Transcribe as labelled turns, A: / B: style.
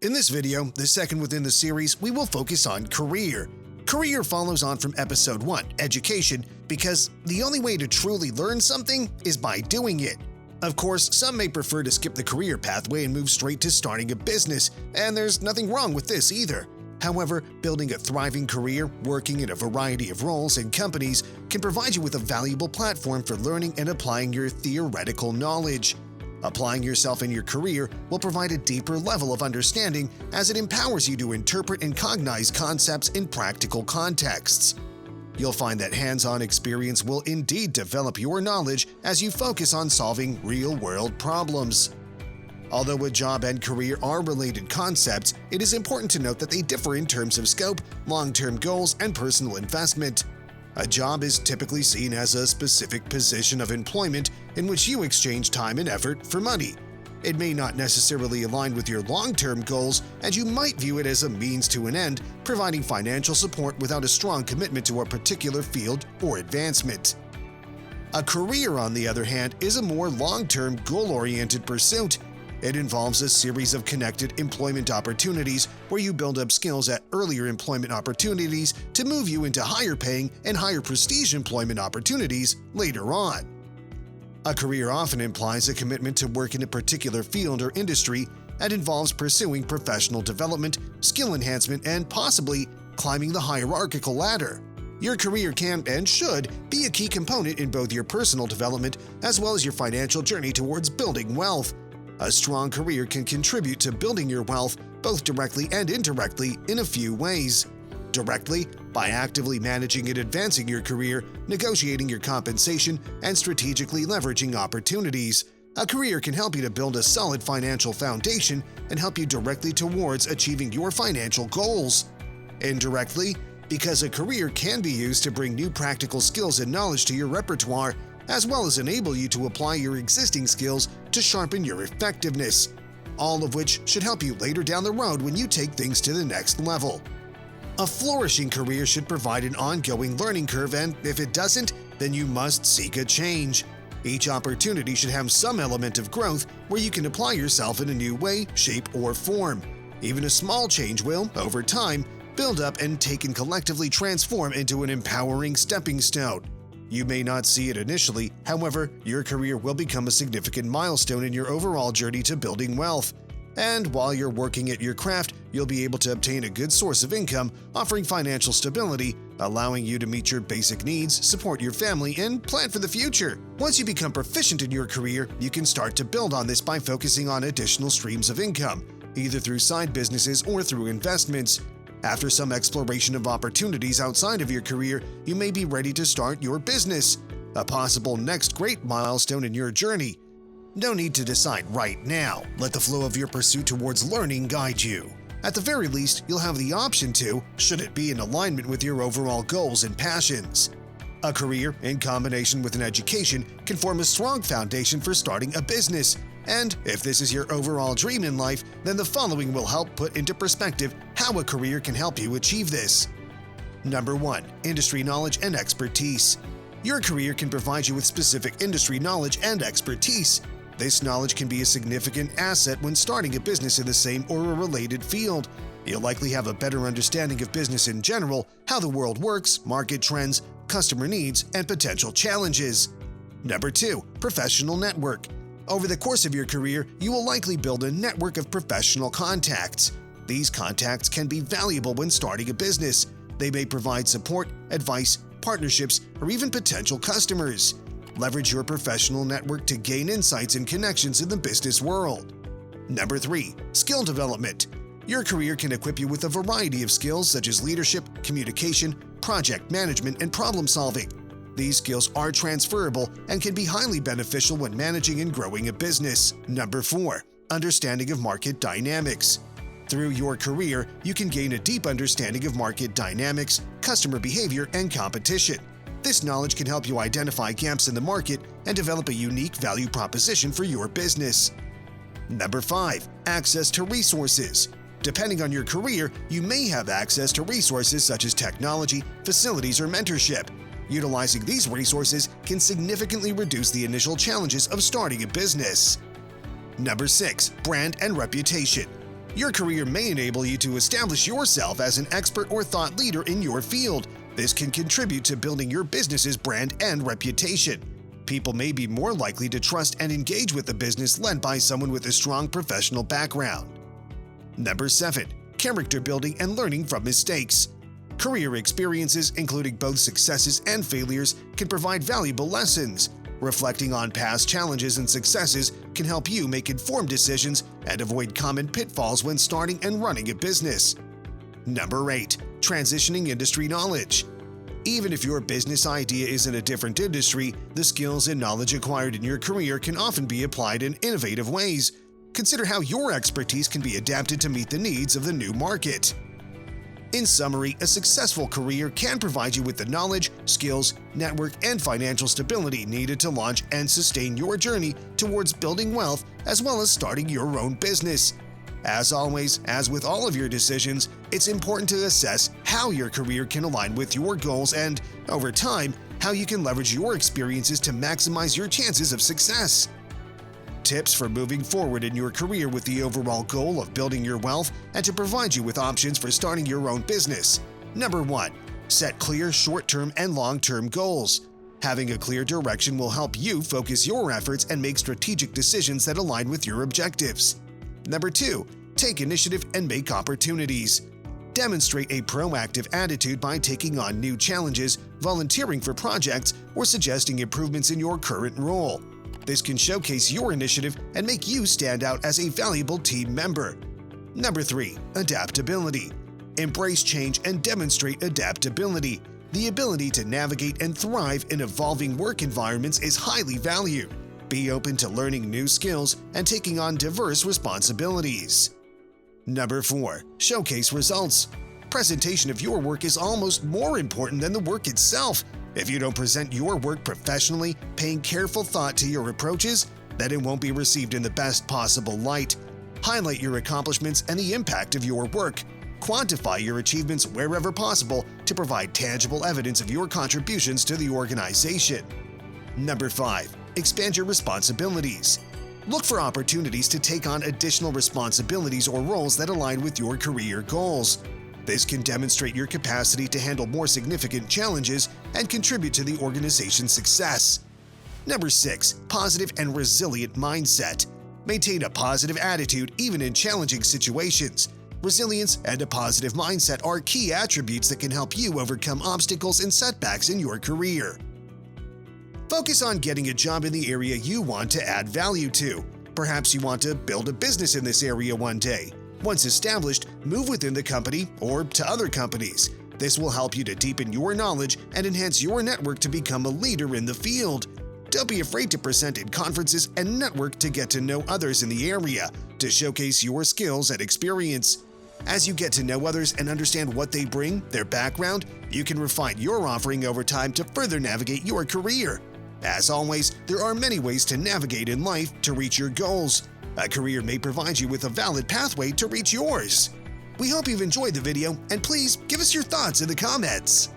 A: In this video, the second within the series, we will focus on career. Career follows on from Episode 1, Education, because the only way to truly learn something is by doing it. Of course, some may prefer to skip the career pathway and move straight to starting a business, and there's nothing wrong with this either. However, building a thriving career, working in a variety of roles and companies, can provide you with a valuable platform for learning and applying your theoretical knowledge. Applying yourself in your career will provide a deeper level of understanding as it empowers you to interpret and cognize concepts in practical contexts. You'll find that hands-on experience will indeed develop your knowledge as you focus on solving real-world problems. Although a job and career are related concepts, it is important to note that they differ in terms of scope, long-term goals, and personal investment. A job is typically seen as a specific position of employment in which you exchange time and effort for money. It may not necessarily align with your long-term goals, and you might view it as a means to an end, providing financial support without a strong commitment to a particular field or advancement. A career, on the other hand, is a more long-term, goal-oriented pursuit. It involves a series of connected employment opportunities where you build up skills at earlier employment opportunities to move you into higher paying and higher prestige employment opportunities later on. A career often implies a commitment to work in a particular field or industry and involves pursuing professional development, skill enhancement, and possibly climbing the hierarchical ladder. Your career can and should be a key component in both your personal development as well as your financial journey towards building wealth. A strong career can contribute to building your wealth both directly and indirectly in a few ways. Directly, by actively managing and advancing your career, negotiating your compensation, and strategically leveraging opportunities. A career can help you to build a solid financial foundation and help you directly towards achieving your financial goals. Indirectly, because a career can be used to bring new practical skills and knowledge to your repertoire, as well as enable you to apply your existing skills to sharpen your effectiveness, all of which should help you later down the road when you take things to the next level. A flourishing career should provide an ongoing learning curve, and if it doesn't, then you must seek a change. Each opportunity should have some element of growth where you can apply yourself in a new way, shape, or form. Even a small change will, over time, build up and taken collectively transform into an empowering stepping stone. You may not see it initially, however, your career will become a significant milestone in your overall journey to building wealth. And while you're working at your craft, you'll be able to obtain a good source of income, offering financial stability, allowing you to meet your basic needs, support your family, and plan for the future. Once you become proficient in your career, you can start to build on this by focusing on additional streams of income, either through side businesses or through investments. After some exploration of opportunities outside of your career, you may be ready to start your business, a possible next great milestone in your journey. No need to decide right now. Let the flow of your pursuit towards learning guide you. At the very least, you'll have the option to, should it be in alignment with your overall goals and passions. A career, in combination with an education, can form a strong foundation for starting a business. And if this is your overall dream in life, then the following will help put into perspective how a career can help you achieve this. Number 1. Industry knowledge and expertise. Your career can provide you with specific industry knowledge and expertise. This knowledge can be a significant asset when starting a business in the same or a related field. You'll likely have a better understanding of business in general, how the world works, market trends, customer needs, and potential challenges. Number 2. Professional network. Over the course of your career, you will likely build a network of professional contacts. These contacts can be valuable when starting a business. They may provide support, advice, partnerships, or even potential customers. Leverage your professional network to gain insights and connections in the business world. Number 3. Skill development. Your career can equip you with a variety of skills such as leadership, communication, project management, and problem solving. These skills are transferable and can be highly beneficial when managing and growing a business. Number 4. Understanding of market dynamics. Through your career, you can gain a deep understanding of market dynamics, customer behavior, and competition. This knowledge can help you identify gaps in the market and develop a unique value proposition for your business. Number 5. Access to resources. Depending on your career, you may have access to resources such as technology, facilities, or mentorship. Utilizing these resources can significantly reduce the initial challenges of starting a business. Number 6. Brand and reputation. Your career may enable you to establish yourself as an expert or thought leader in your field. This can contribute to building your business's brand and reputation. People may be more likely to trust and engage with a business led by someone with a strong professional background. Number 7. Character building and learning from mistakes. Career experiences, including both successes and failures, can provide valuable lessons. Reflecting on past challenges and successes can help you make informed decisions and avoid common pitfalls when starting and running a business. Number 8. Transitioning industry knowledge. Even if your business idea is in a different industry, the skills and knowledge acquired in your career can often be applied in innovative ways. Consider how your expertise can be adapted to meet the needs of the new market. In summary, a successful career can provide you with the knowledge, skills, network, and financial stability needed to launch and sustain your journey towards building wealth as well as starting your own business. As always, as with all of your decisions, it's important to assess how your career can align with your goals and, over time, how you can leverage your experiences to maximize your chances of success. Tips for moving forward in your career with the overall goal of building your wealth and to provide you with options for starting your own business. Number 1. Set clear short-term and long-term goals. Having a clear direction will help you focus your efforts and make strategic decisions that align with your objectives. Number 2. Take initiative and make opportunities. Demonstrate a proactive attitude by taking on new challenges, volunteering for projects, or suggesting improvements in your current role. This can showcase your initiative and make you stand out as a valuable team member. Number 3. Adaptability. Embrace change and demonstrate adaptability. The ability to navigate and thrive in evolving work environments is highly valued. Be open to learning new skills and taking on diverse responsibilities. Number 4. Showcase results. Presentation of your work is almost more important than the work itself. If you don't present your work professionally, paying careful thought to your approaches, then it won't be received in the best possible light. Highlight your accomplishments and the impact of your work. Quantify your achievements wherever possible to provide tangible evidence of your contributions to the organization. Number 5. Expand your responsibilities. Look for opportunities to take on additional responsibilities or roles that align with your career goals. This can demonstrate your capacity to handle more significant challenges and contribute to the organization's success. Number 6. Positive and resilient mindset. Maintain a positive attitude even in challenging situations. Resilience and a positive mindset are key attributes that can help you overcome obstacles and setbacks in your career. Focus on getting a job in the area you want to add value to. Perhaps you want to build a business in this area one day. Once established, move within the company or to other companies. This will help you to deepen your knowledge and enhance your network to become a leader in the field. Don't be afraid to present in conferences and network to get to know others in the area, to showcase your skills and experience. As you get to know others and understand what they bring, their background, you can refine your offering over time to further navigate your career. As always, there are many ways to navigate in life to reach your goals. A career may provide you with a valid pathway to reach yours. We hope you've enjoyed the video, and please give us your thoughts in the comments.